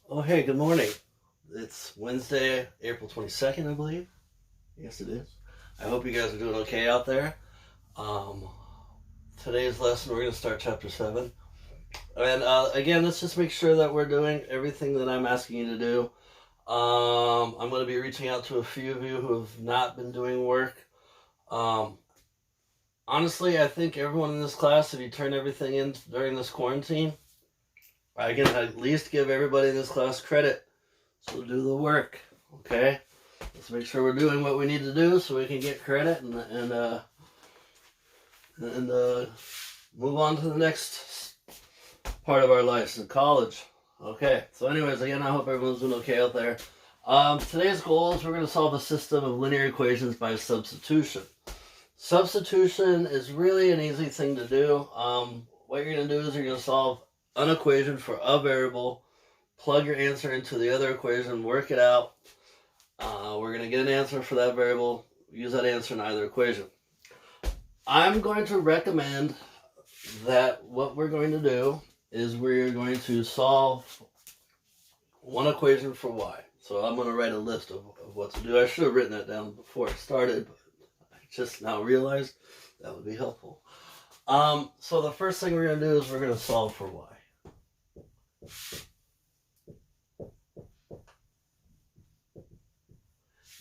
Oh, hey, good morning. It's Wednesday, April 22nd, I believe. Yes, it is. I hope you guys are doing okay out there. Um, Today's lesson, we're going to start chapter 7. And again, let's just make sure that we're doing everything that I'm asking you to do. I'm going to be reaching out to a few of you who have not been doing work. Um, Honestly, I think everyone in this class, if you turn everything in during this quarantine, I can at least give everybody in this class credit. So do the work, okay? Let's make sure we're doing what we need to do so we can get credit and move on to the next part of our lives in college. Okay, so anyways, again, I hope everyone's doing okay out there. Today's goal is we're going to solve a system of linear equations by substitution. Substitution is really an easy thing to do. What you're going to do is you're going to solve an equation for a variable, plug your answer into the other equation, work it out. We're going to get an answer for that variable, use that answer in either equation. I'm going to recommend that what we're going to do is we're going to solve one equation for y. So I'm going to write a list of what to do. I should have written that down before I started, but I just now realized that would be helpful. So the first thing we're going to do is we're going to solve for y.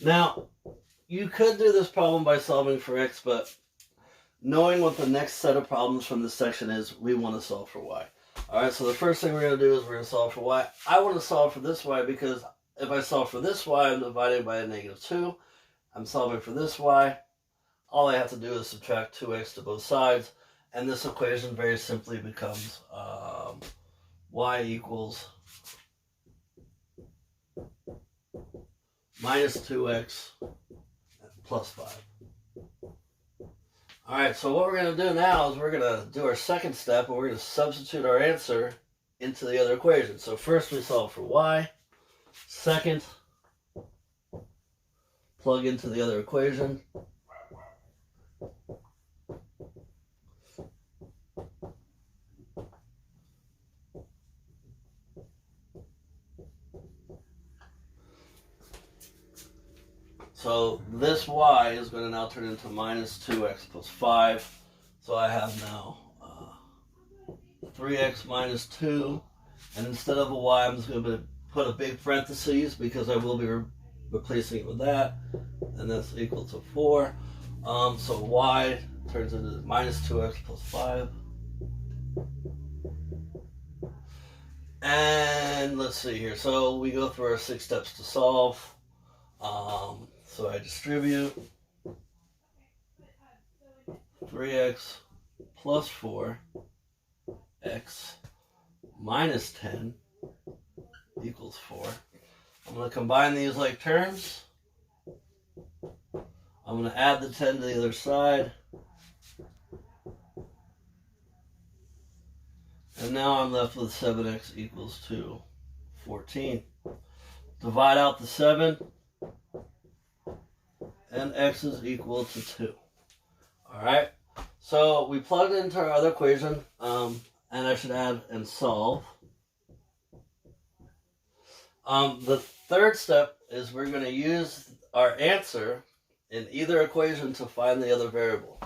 Now, you could do this problem by solving for x, but knowing what the next set of problems from this section is, we want to solve for y. Alright, so the first thing we're going to do is we're going to solve for y. I want to solve for this y because if I solve for this y, I'm dividing by a -2. I'm solving for this y. All I have to do is subtract 2x to both sides, and this equation very simply becomes y equals -2x plus 5. Alright, so what we're going to do now is we're going to do our second step, and we're going to substitute our answer into the other equation. So first we solve for y. Second, plug into the other equation. So this y is going to now turn into -2x plus 5. So I have now 3x minus 2. And instead of a y, I'm just going to put a big parentheses because I will be replacing it with that. And that's equal to 4. So y turns into -2x plus 5. And let's see here. So we go through our 6 steps to solve. So I distribute 3x plus 4x minus 10 equals 4. I'm going to combine these like terms. I'm going to add the 10 to the other side. And now I'm left with 7x equals to 14. Divide out the 7. And x is equal to 2. Alright, so we plugged into our other equation, and I should add and solve. The third step is we're going to use our answer in either equation to find the other variable.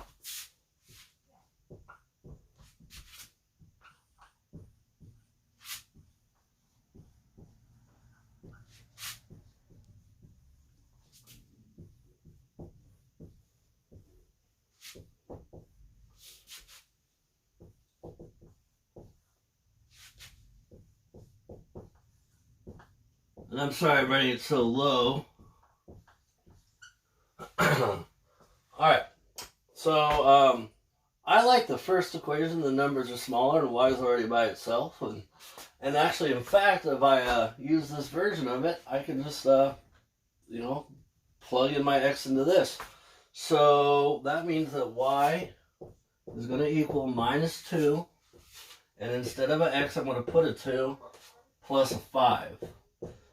And I'm sorry I'm writing it so low. Alright, so I like the first equation. The numbers are smaller and y is already by itself. And actually, in fact, if I use this version of it, I can just, plug in my x into this. So that means that y is going to equal -2. And instead of an x, I'm going to put a 2 plus a 5.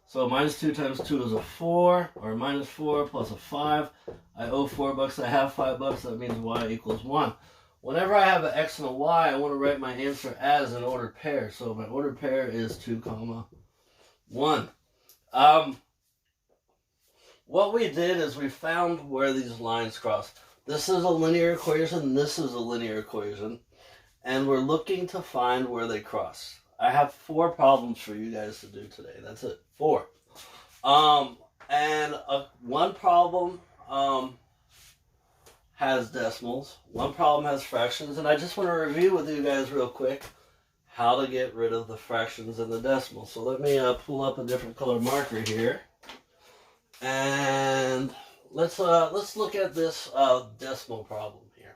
So -2 times 2 is a 4, or -4 plus a 5. I owe $4, I have $5, that means y equals 1. Whenever I have an x and a y, I want to write my answer as an ordered pair. So my ordered pair is 2, 1. What we did is we found where these lines cross. This is a linear equation, this is a linear equation, and we're looking to find where they cross. I have 4 problems for you guys to do today. That's it. 4. One problem has decimals, one problem has fractions, and I just want to review with you guys real quick how to get rid of the fractions and the decimals. So let me pull up a different color marker here, and let's look at this decimal problem here.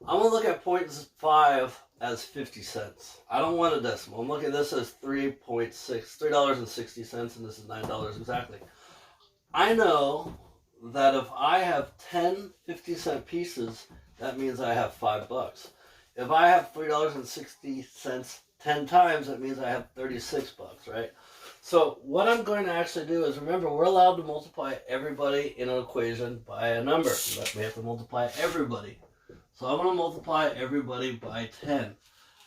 I'm gonna look at 0.5 as 50 cents. I don't want a decimal. I'm looking at this as $3.60, and this is $9 exactly. I know that if I have 10 50-cent pieces, that means I have $5. If I have $3.60 10 times, that means I have $36, right? So what I'm going to actually do is, remember, we're allowed to multiply everybody in an equation by a number. We have to multiply everybody. So I'm going to multiply everybody by 10.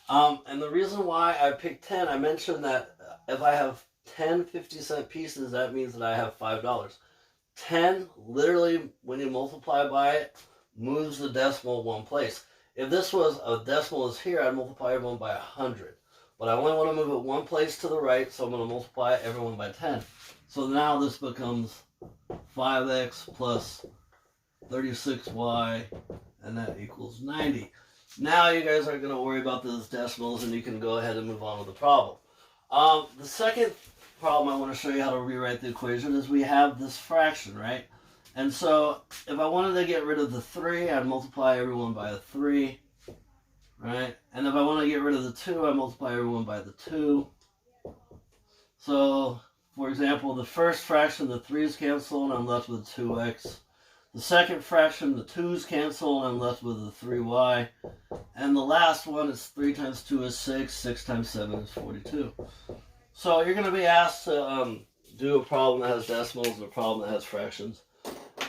And the reason why I picked 10, I mentioned that if I have 10 50-cent pieces, that means that I have $5. 10, literally, when you multiply by it, moves the decimal one place. If this was a decimal is here, I'd multiply everyone by 100. But I only want to move it one place to the right, so I'm going to multiply everyone by 10. So now this becomes 5x plus 36y, and that equals 90. Now you guys aren't going to worry about those decimals, and you can go ahead and move on with the problem. The second problem I want to show you how to rewrite the equation is we have this fraction, right? And so if I wanted to get rid of the 3, I'd multiply everyone by a 3, right? And if I want to get rid of the 2, I multiply everyone by the 2. So, for example, the first fraction, the 3's cancel, and I'm left with 2x. The second fraction, the 2's cancel, and I'm left with the 3y. And the last one is 3 times 2 is 6, 6 times 7 is 42. So you're going to be asked to do a problem that has decimals and a problem that has fractions.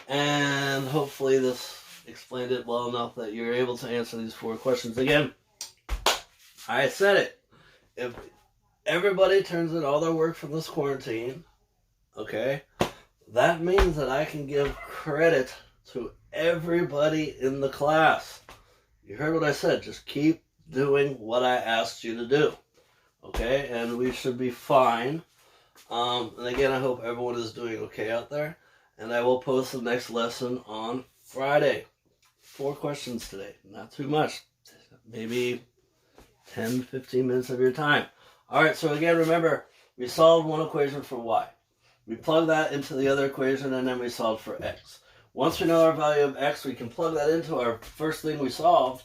And hopefully this explained it well enough that you're able to answer these 4 questions. Again, I said it. If everybody turns in all their work from this quarantine, okay, that means that I can give credit to everybody in the class. You heard what I said. Just keep doing what I asked you to do. Okay, and we should be fine. And again, I hope everyone is doing okay out there. And I will post the next lesson on Friday. 4 questions today. Not too much. Maybe 10, 15 minutes of your time. Alright, so again, remember, we solved one equation for y. We plug that into the other equation, and then we solved for x. Once we know our value of x, we can plug that into our first thing we solved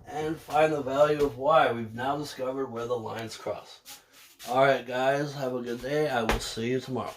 and find the value of y. We've now discovered where the lines cross. Alright guys, have a good day. I will see you tomorrow.